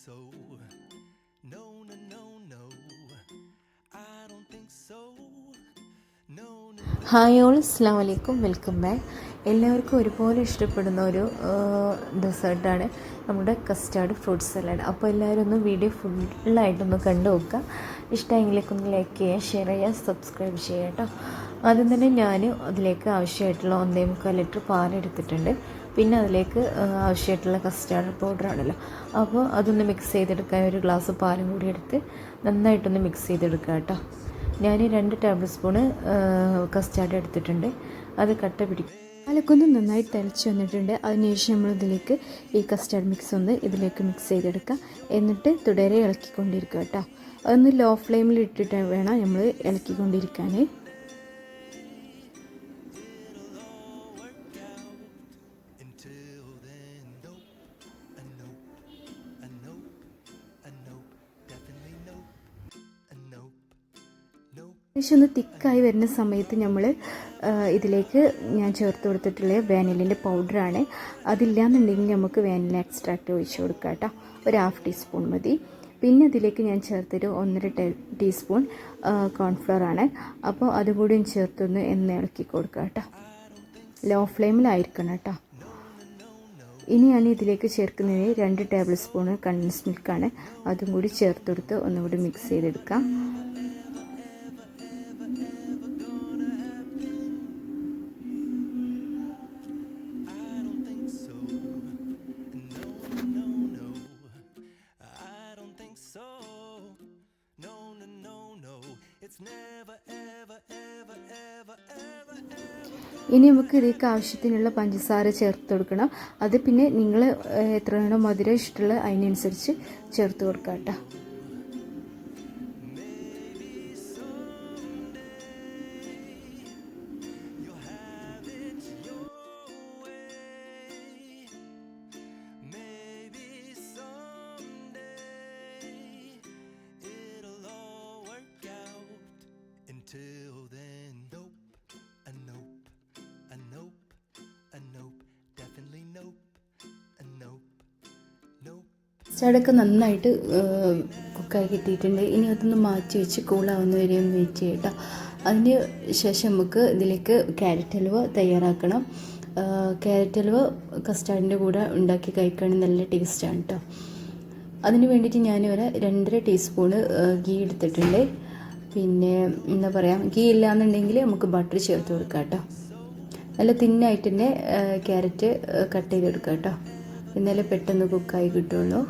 so. No, no, no, no. I don't think so. No, no. Hi all, അസ്സലാമു അലൈക്കും, welcome back. എല്ലാവർക്കും ഒരുപോലെ ഇഷ്ടപ്പെടുന്ന ഒരു ഡെസേർട്ടാണ് നമ്മുടെ കസ്റ്റാർഡ് ഫ്രൂട്ട് സലാഡ്. അപ്പോൾ എല്ലാവരും ഒന്ന് വീഡിയോ ഫുള്ളായിട്ടൊന്ന് കണ്ടു നോക്കുക. ഇഷ്ടമെങ്കിലേക്ക് ഒന്ന് ലൈക്ക് ചെയ്യുക, ഷെയർ ചെയ്യുക, സബ്സ്ക്രൈബ് ചെയ്യുക കേട്ടോ. ആദ്യം തന്നെ ഞാൻ അതിലേക്ക് ആവശ്യമായിട്ടുള്ള 1.25 ലിറ്റർ പാലെടുത്തിട്ടുണ്ട്. പിന്നെ അതിലേക്ക് ആവശ്യമായിട്ടുള്ള കസ്റ്റാർഡ് പൗഡറാണല്ലോ, അപ്പോൾ അതൊന്ന് മിക്സ് ചെയ്തെടുക്കാൻ ഒരു ഗ്ലാസ് പാലും കൂടി എടുത്ത് നന്നായിട്ടൊന്ന് മിക്സ് ചെയ്തെടുക്കുക കേട്ടോ. ഞാൻ 2 ടേബിൾ സ്പൂണ് കസ്റ്റാർഡ് എടുത്തിട്ടുണ്ട്. അത് കട്ട പിടിക്കും. പാലൊക്കെ ഒന്ന് നന്നായി തിളച്ച് വന്നിട്ടുണ്ട്. അതിനുശേഷം നമ്മൾ ഇതിലേക്ക് ഈ കസ്റ്റാർഡ് മിക്സ് ഒന്ന് ഇതിലേക്ക് മിക്സ് ചെയ്തെടുക്കുക. എന്നിട്ട് തുടരെ ഇളക്കിക്കൊണ്ടിരിക്കുക കേട്ടോ. അതൊന്ന് ലോ ഫ്ലെയിമിൽ ഇട്ടിട്ട് വേണം നമ്മൾ ഇളക്കിക്കൊണ്ടിരിക്കാൻ. ഏകദേശം ഒന്ന് തിക്കായി വരുന്ന സമയത്ത് നമ്മൾ ഇതിലേക്ക് ഞാൻ ചേർത്ത് കൊടുത്തിട്ടുള്ള വാനിലിൻ്റെ പൗഡറാണ്. അതില്ലാന്നുണ്ടെങ്കിൽ നമുക്ക് വാനില എക്സ്ട്രാക്റ്റ് ഒഴിച്ച് കൊടുക്കാം കേട്ടോ. ഒരു 1/2 ടീസ്പൂൺ മതി. പിന്നെ ഇതിലേക്ക് ഞാൻ ചേർത്തൊരു 1.5 ടീസ്പൂൺ കോൺഫ്ലവറാണ്. അപ്പോൾ അതുകൂടി ചേർത്തൊന്ന് ഇളക്കി കൊടുക്കുക കേട്ടോ. ലോ ഫ്ലെയിമിലായിരിക്കണം കേട്ടോ. ഇനി ഞാൻ ഇതിലേക്ക് ചേർക്കുന്നത് 2 ടേബിൾ സ്പൂൺ കണ്ടൻസ് മിൽക്കാണ്. അതും കൂടി ചേർത്ത് കൊടുത്ത് ഒന്നുകൂടി മിക്സ് ചെയ്തെടുക്കാം. ഇനി നമുക്ക് ഇതിലേക്ക് ആവശ്യത്തിനുള്ള പഞ്ചസാര ചേർത്ത് കൊടുക്കണം. അത് പിന്നെ നിങ്ങൾ എത്രയാണോ മധുരം ഇഷ്ടമുള്ള അതിനനുസരിച്ച് ചേർത്ത് കൊടുക്കാം കേട്ടോ. Till then, nope, a nope, a nope, a nope, definitely nope, a nope, nope. കസ്റ്റാർഡൊക്കെ നന്നായിട്ട് കുക്കായി കിട്ടിയിട്ടുണ്ട്. ഇനി അതൊന്ന് മാറ്റി വെച്ച് കൂളാവുന്ന വരെ ഒന്ന് വെയിറ്റ് ചെയ്യാം കേട്ടോ. അതിന് ശേഷം നമുക്ക് ഇതിലേക്ക് ക്യാരറ്റ് ഹൽവ തയ്യാറാക്കണം. ക്യാരറ്റ് ഹൽവ കസ്റ്റാർഡിൻ്റെ കൂടെ ഉണ്ടാക്കി കഴിക്കുകയാണെങ്കിൽ നല്ല ടേസ്റ്റാണ് കേട്ടോ. അതിന് വേണ്ടിയിട്ട് ഞാനിവിടെ 2.5 ടീസ്പൂണ് ഗീ എടുത്തിട്ടുണ്ട്. പിന്നെ എന്താ പറയുക, ഗീ ഇല്ലയെന്നുണ്ടെങ്കിൽ നമുക്ക് ബട്ടർ ചേർത്ത് കൊടുക്കാം കേട്ടോ. നല്ല തിന്നായിട്ട് തന്നെ ക്യാരറ്റ് കട്ട് ചെയ്തെടുക്കാം കേട്ടോ. എന്നാലേ പെട്ടെന്ന് കുക്കായി കിട്ടുള്ളൂ.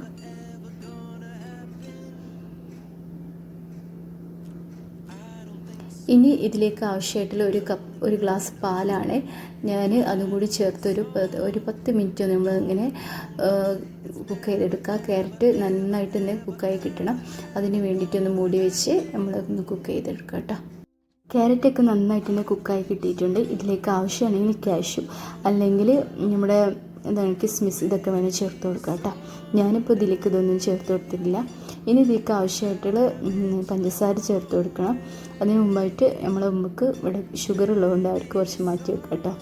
ഇനി ഇതിലേക്ക് ആവശ്യമായിട്ടുള്ള ഒരു ഗ്ലാസ് പാലാണ്. ഞാൻ അതും കൂടി ചേർത്ത് ഒരു 10 മിനിറ്റ് നമ്മൾ ഇങ്ങനെ കുക്ക് ചെയ്തെടുക്കുക. ക്യാരറ്റ് നന്നായിട്ട് തന്നെ കുക്കായി കിട്ടണം. അതിന് വേണ്ടിയിട്ടൊന്ന് മൂടി വെച്ച് നമ്മളൊന്ന് കുക്ക് ചെയ്തെടുക്കുക കേട്ടോ. ക്യാരറ്റൊക്കെ നന്നായിട്ട് തന്നെ കുക്കായി കിട്ടിയിട്ടുണ്ട്. ഇതിലേക്ക് ആവശ്യമാണെങ്കിൽ കാഷ്യൂ അല്ലെങ്കിൽ നമ്മുടെ എന്താണ് കിസ്മിസ് ഇതൊക്കെ വേണം ചേർത്ത് കൊടുക്കുക കേട്ടോ. ഞാനിപ്പോൾ ഇതിലേക്ക് ഇതൊന്നും ചേർത്ത് കൊടുത്തിട്ടില്ല. ഇനി ഇതിലേക്ക് ആവശ്യമായിട്ടുള്ള പഞ്ചസാര ചേർത്ത് കൊടുക്കണം. അതിന് മുമ്പായിട്ട് നമുക്ക് ഇവിടെ ഷുഗർ ഉള്ളതുകൊണ്ട് അവർക്ക് കുറച്ച് മാറ്റി വെക്കാം കേട്ടോ.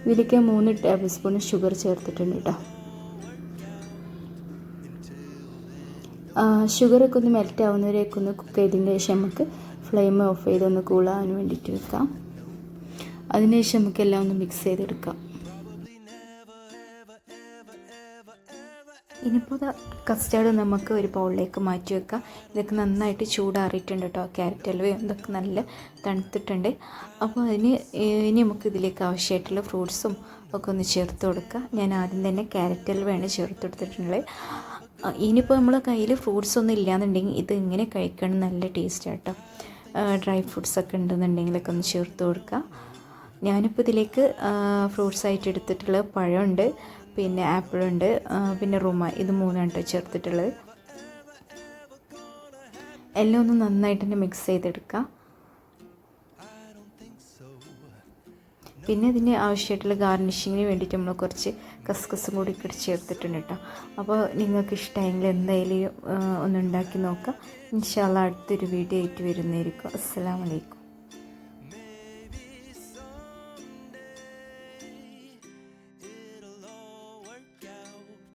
ഇതിലേക്ക് 3 ടേബിൾ സ്പൂൺ ഷുഗർ ചേർത്തിട്ടുണ്ട് കേട്ടോ. ഷുഗറൊക്കെ ഒന്ന് മെൽറ്റ് ആവുന്നവരെയൊക്കെ ഒന്ന് കുക്ക് ചെയ്തതിന് ശേഷം നമുക്ക് ഫ്ലെയിം ഓഫ് ചെയ്തൊന്ന് കൂളാകാൻ വേണ്ടിയിട്ട് വെക്കാം. അതിനുശേഷം നമുക്ക് എല്ലാം ഒന്ന് മിക്സ് ചെയ്തെടുക്കാം. ഇനിയിപ്പോൾ കസ്റ്റാർഡ് നമുക്ക് ഒരു ബൗളിലേക്ക് മാറ്റി വെക്കാം. ഇതൊക്കെ നന്നായിട്ട് ചൂടാറിയിട്ടുണ്ട് കേട്ടോ. ക്യാരറ്റ് ഹൽവയും ഇതൊക്കെ നല്ല തണുത്തിട്ടുണ്ട്. അപ്പോൾ ഇനി നമുക്ക് ഇതിലേക്ക് ആവശ്യമായിട്ടുള്ള ഫ്രൂട്ട്സും ഒക്കെ ഒന്ന് ചേർത്ത് കൊടുക്കുക. ഞാൻ ആദ്യം തന്നെ ക്യാരറ്റ് ഹൽവയാണ് ചേർത്ത് കൊടുത്തിട്ടുള്ളത്. ഇനിയിപ്പോൾ നമ്മളെ കയ്യിൽ ഫ്രൂട്ട്സ് ഒന്നും ഇല്ലയെന്നുണ്ടെങ്കിൽ ഇത് ഇങ്ങനെ കഴിക്കണം, നല്ല ടേസ്റ്റാണ് കേട്ടോ. ഡ്രൈ ഫ്രൂട്ട്സൊക്കെ ഉണ്ടെന്നുണ്ടെങ്കിലൊക്കെ ഒന്ന് ചേർത്ത് കൊടുക്കുക. ഞാനിപ്പോൾ ഇതിലേക്ക് ഫ്രൂട്ട്സായിട്ട് എടുത്തിട്ടുള്ള പഴമുണ്ട്, പിന്നെ ആപ്പിളുണ്ട്, പിന്നെ റുമ, ഇത് 3 കേട്ടോ ചേർത്തിട്ടുള്ളത്. എല്ലാം ഒന്ന് നന്നായിട്ട് തന്നെ മിക്സ് ചെയ്തെടുക്കുക. പിന്നെ ഇതിന് ആവശ്യമായിട്ടുള്ള ഗാർണിഷിങ്ങിന് വേണ്ടിയിട്ട് നമ്മൾ കുറച്ച് കസ്കസും കൂടി ചേർത്തിട്ടുണ്ട് കേട്ടോ. അപ്പോൾ നിങ്ങൾക്ക് ഇഷ്ടമെങ്കിൽ എന്തായാലും ഒന്ന് ഉണ്ടാക്കി നോക്കാം. ഇൻഷാ അല്ലാഹ് അടുത്തൊരു വീഡിയോ ആയിട്ട് വരുന്നതായിരിക്കും. അസ്സലാമു അലൈക്കും.